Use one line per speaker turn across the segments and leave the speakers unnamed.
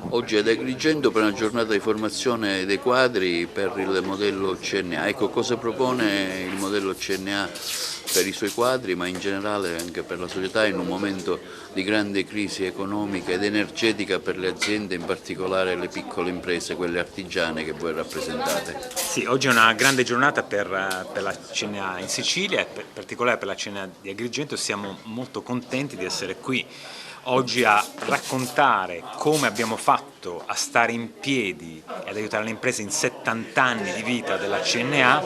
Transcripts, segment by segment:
Oggi ad Agrigento per una giornata di formazione dei quadri per il modello CNA. Ecco, cosa propone il modello CNA per i suoi quadri, ma in generale anche per la società in un momento di grande crisi economica ed energetica per le aziende, in particolare le piccole imprese, quelle artigiane che voi rappresentate.
Sì, oggi è una grande giornata per la CNA in Sicilia e in particolare per la CNA di Agrigento. Siamo molto contenti di essere qui oggi a raccontare come abbiamo fatto a stare in piedi e ad aiutare le imprese in 70 anni di vita della CNA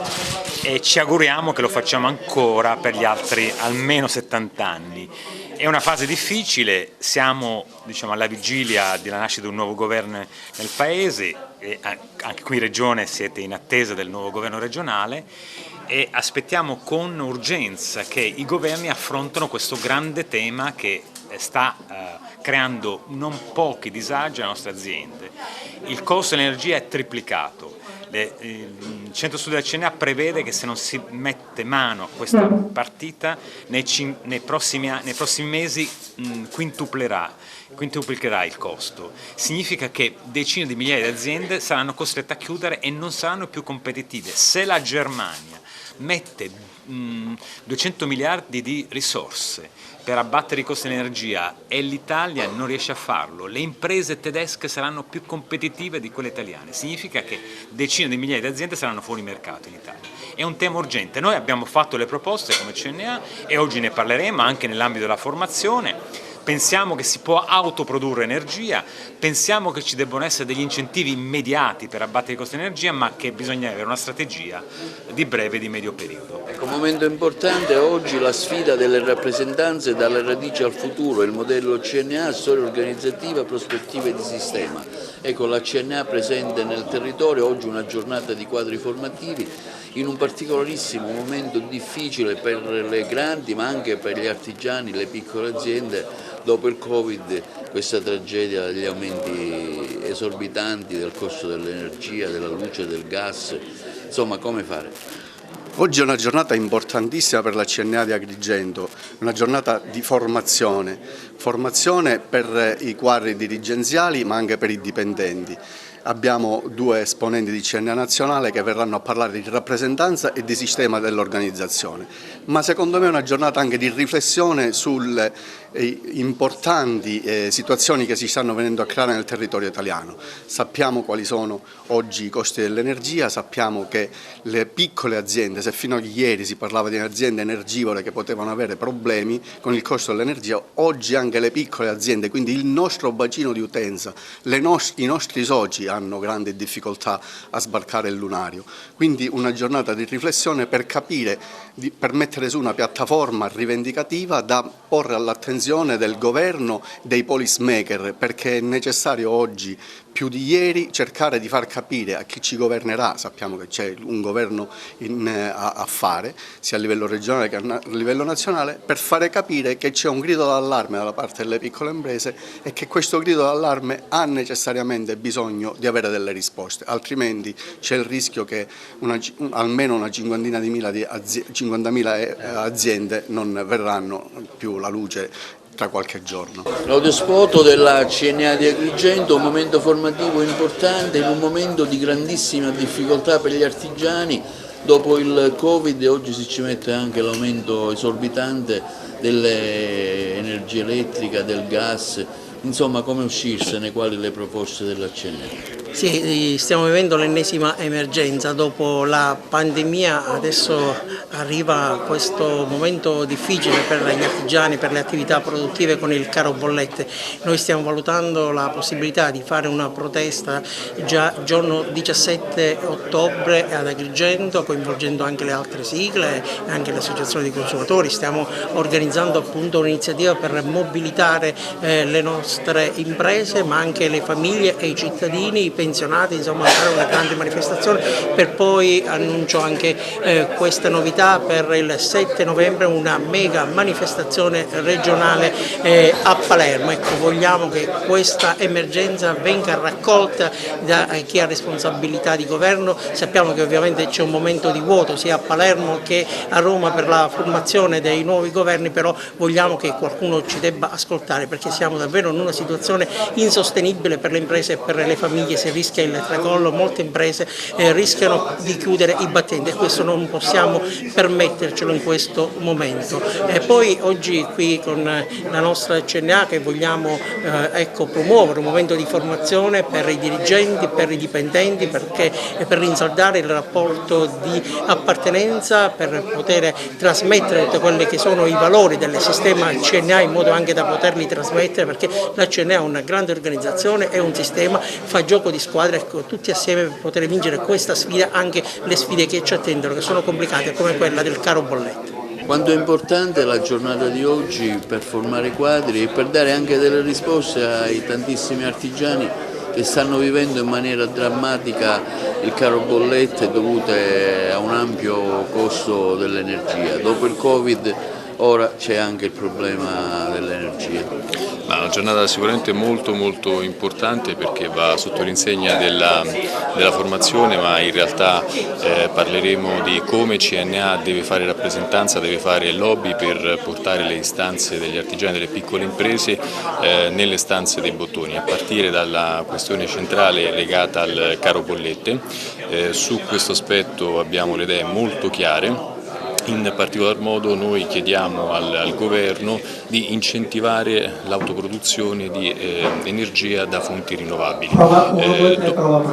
e ci auguriamo che lo facciamo ancora per gli altri almeno 70 anni. È una fase difficile, siamo alla vigilia della nascita di un nuovo governo nel Paese e anche qui in Regione siete in attesa del nuovo governo regionale e aspettiamo con urgenza che i governi affrontino questo grande tema che sta creando non pochi disagi alle nostre aziende. Il costo dell'energia è triplicato. Il centro studi della CNA prevede che se non si mette mano a questa partita nei prossimi mesi quintuplicherà il costo. Significa che decine di migliaia di aziende saranno costrette a chiudere e non saranno più competitive. Se la Germania mette 200 miliardi di risorse per abbattere i costi dell'energia e l'Italia non riesce a farlo, le imprese tedesche saranno più competitive di quelle italiane, significa che decine di migliaia di aziende saranno fuori mercato in Italia. È un tema urgente, noi abbiamo fatto le proposte come CNA e oggi ne parleremo anche nell'ambito della formazione. Pensiamo che si può autoprodurre energia, pensiamo che ci debbano essere degli incentivi immediati per abbattere i costi dell'energia, ma che bisogna avere una strategia di breve e di medio periodo.
Ecco, un momento importante oggi la sfida delle rappresentanze dalle radici al futuro, il modello CNA, storia organizzativa, prospettive di sistema. Ecco, la CNA presente nel territorio, oggi una giornata di quadri formativi in un particolarissimo momento difficile per le grandi ma anche per gli artigiani, le piccole aziende. Dopo il Covid, questa tragedia degli aumenti esorbitanti del costo dell'energia, della luce, del gas, insomma come fare?
Oggi è una giornata importantissima per la CNA di Agrigento, una giornata di formazione per i quadri dirigenziali ma anche per i dipendenti. Abbiamo due esponenti di CNA nazionale che verranno a parlare di rappresentanza e di sistema dell'organizzazione, ma secondo me è una giornata anche di riflessione sulle importanti situazioni che si stanno venendo a creare nel territorio italiano. Sappiamo quali sono oggi i costi dell'energia, sappiamo che le piccole aziende, se fino a ieri si parlava di aziende energivore che potevano avere problemi con il costo dell'energia, oggi anche le piccole aziende, quindi il nostro bacino di utenza, i nostri soci hanno grandi difficoltà a sbarcare il lunario. Quindi una giornata di riflessione per capire, per mettere su una piattaforma rivendicativa da porre all'attenzione del governo, dei policy maker, perché è necessario oggi più di ieri cercare di far capire a chi ci governerà, sappiamo che c'è un governo a fare sia a livello regionale che a livello nazionale, per fare capire che c'è un grido d'allarme dalla parte delle piccole imprese e che questo grido d'allarme ha necessariamente bisogno di avere delle risposte, altrimenti c'è il rischio che almeno una cinquantina di 50.000 aziende non verranno più la luce tra qualche giorno.
L'audiospoto della CNA di Agrigento, un momento formativo importante in un momento di grandissima difficoltà per gli artigiani. Dopo il Covid oggi si ci mette anche l'aumento esorbitante dell'energia elettrica, del gas, insomma come uscirsene, quali le proposte della CNA?
Sì, stiamo vivendo l'ennesima emergenza, dopo la pandemia adesso arriva questo momento difficile per gli artigiani, per le attività produttive con il caro bollette. Noi stiamo valutando la possibilità di fare una protesta già giorno 17 ottobre ad Agrigento, coinvolgendo anche le altre sigle e anche le associazioni di consumatori. Stiamo organizzando appunto un'iniziativa per mobilitare le nostre imprese ma anche le famiglie e i cittadini, intenzionati insomma a fare una grande manifestazione, per poi annuncio anche questa novità per il 7 novembre, una mega manifestazione regionale a Palermo. Ecco, vogliamo che questa emergenza venga raccolta da chi ha responsabilità di governo. Sappiamo che ovviamente c'è un momento di vuoto sia a Palermo che a Roma per la formazione dei nuovi governi, però vogliamo che qualcuno ci debba ascoltare, perché siamo davvero in una situazione insostenibile per le imprese e per le famiglie. Si rischia il tracollo, molte imprese rischiano di chiudere i battenti e questo non possiamo permettercelo in questo momento. E poi oggi qui con la nostra CNA che vogliamo promuovere un momento di formazione per i dirigenti, per i dipendenti, perché per rinsaldare il rapporto di appartenenza, per poter trasmettere tutti quelli che sono i valori del sistema CNA in modo anche da poterli trasmettere, perché la CNA è una grande organizzazione, è un sistema, fa gioco di squadra, ecco, tutti assieme per poter vincere questa sfida, anche le sfide che ci attendono che sono complicate come quella del caro bollette.
Quanto è importante la giornata di oggi per formare quadri e per dare anche delle risposte ai tantissimi artigiani che stanno vivendo in maniera drammatica il caro bollette dovute a un ampio costo dell'energia. Dopo il Covid ora c'è anche il problema dell'energia.
Una giornata sicuramente molto importante, perché va sotto l'insegna della formazione, ma in realtà parleremo di come CNA deve fare rappresentanza, deve fare lobby per portare le istanze degli artigiani, delle piccole imprese nelle stanze dei bottoni, a partire dalla questione centrale legata al caro bollette. Su questo aspetto abbiamo le idee molto chiare. In particolar modo noi chiediamo al governo di incentivare l'autoproduzione di energia da fonti rinnovabili.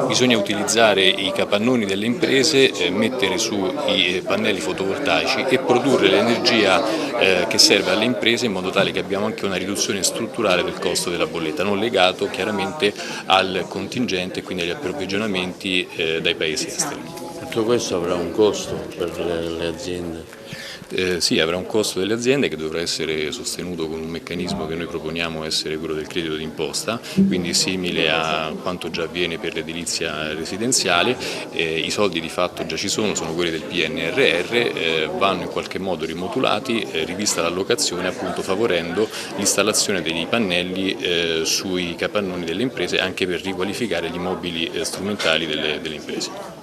Bisogna utilizzare i capannoni delle imprese, mettere su i pannelli fotovoltaici e produrre l'energia che serve alle imprese, in modo tale che abbiamo anche una riduzione strutturale del costo della bolletta, non legato chiaramente al contingente e quindi agli approvvigionamenti dai paesi esteri.
Tutto questo avrà un costo per le aziende?
Sì, avrà un costo delle aziende che dovrà essere sostenuto con un meccanismo che noi proponiamo essere quello del credito d'imposta, quindi simile a quanto già avviene per l'edilizia residenziale. I soldi di fatto già ci sono quelli del PNRR, vanno in qualche modo rimodulati, rivista l'allocazione, appunto favorendo l'installazione dei pannelli sui capannoni delle imprese, anche per riqualificare gli immobili strumentali delle imprese.